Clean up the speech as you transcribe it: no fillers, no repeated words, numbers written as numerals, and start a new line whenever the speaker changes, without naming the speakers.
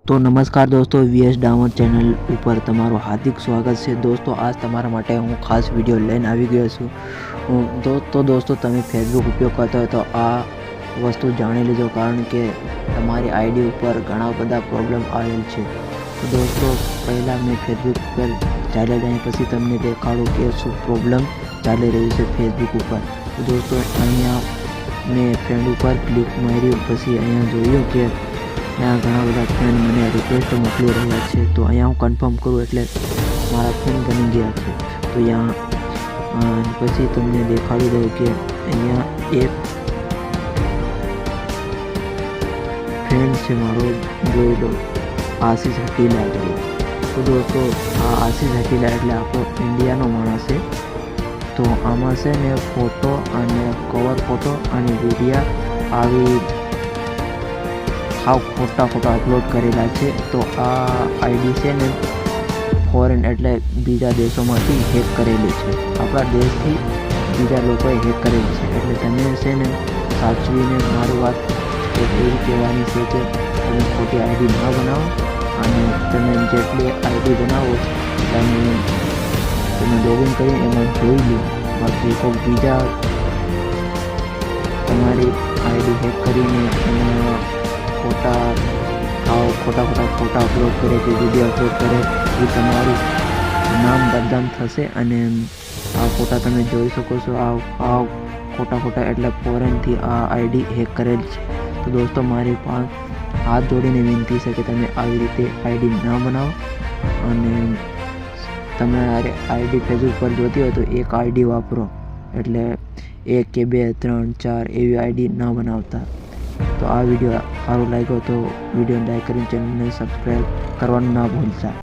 તો નમસ્કાર દોસ્તો, વીએસ ડામર ચેનલ ઉપર તમારું હાર્દિક સ્વાગત છે। દોસ્તો આજ તમારા માટે હું ખાસ વિડીયો લઈને આવી ગયો છું। દોસ્તો તમે ફેસબુક ઉપયોગ કરતા હોય તો આ વસ્તુ જાણી લેજો, કારણ કે તમારી આઈડી ઉપર ઘણા બધા પ્રોબ્લેમ આવેલ છે। તો દોસ્તો પહેલાં મેં ફેસબુક પર ચાલ્યા જાય પછી તમને દેખાડું કે શું પ્રોબ્લેમ ચાલી રહ્યું છે ફેસબુક ઉપર। તો દોસ્તો અહીંયા મેં ફ્રેન્ડ ઉપર ક્લિક માર્યું, પછી અહીંયા જોયું કે यहाँ घना बधा फ्रेंड मैंने रिक्वेस्ट मोकली रहा है। तो अँ हूँ कन्फर्म करूँ एटले मारा फ्रेंड बनी गया है। तो यहाँ पछी तमने देखाड़ी दूँ कि अँ एक फ्रेंड से मारो जो लो आशीष हटीला जो। तो दोस्तों आ आशीष हटीला एटले आपो इंडिया नो माणस है। तो आमां से ने फोटो अने कवर फोटो अने विडियो आवी हाव खोटा खोटा अपलोड करेला है। तो आ आईडी से ने फॉरेन एटले बीजा देशोमांथी हेक करेली है, आपणा देशथी बीजा लोकोए हेक करेली है। एटले तमे से ने साचवीने मारी वात एवी कहेवानी छे के तमे खोटी आईडी न बनावो अने तमे जेटली आईडी बनावो तमे लॉगिन करीने एमां जोई लो। बाकी कोई बीजा तमारी आईडी हेक करीने एमां खोटा खोटा फोटा अपलोड करे कि विडियो अपलोड करे ये तमारू नाम बदनाम थशे। अने आ फोटा तमे जोई शको छो। आ खोटा एटले फॉरेन थी आ आईडी हेक करेल छे। तो दोस्तों मारी पास हाथ जोड़ीने विनती है कि तमे आवी रीते आईडी न बनावो अने तमे आईडी फेसबुक पर जोती हो तो एक आईडी वापरो, एटले 1 के 2 3 4 एवी आईडी न बनावता। तो आ विडियो सारो लाग्यो तो विडियो लाइक करीने चैनल ने सब्सक्राइब करवानुं ना भूलता।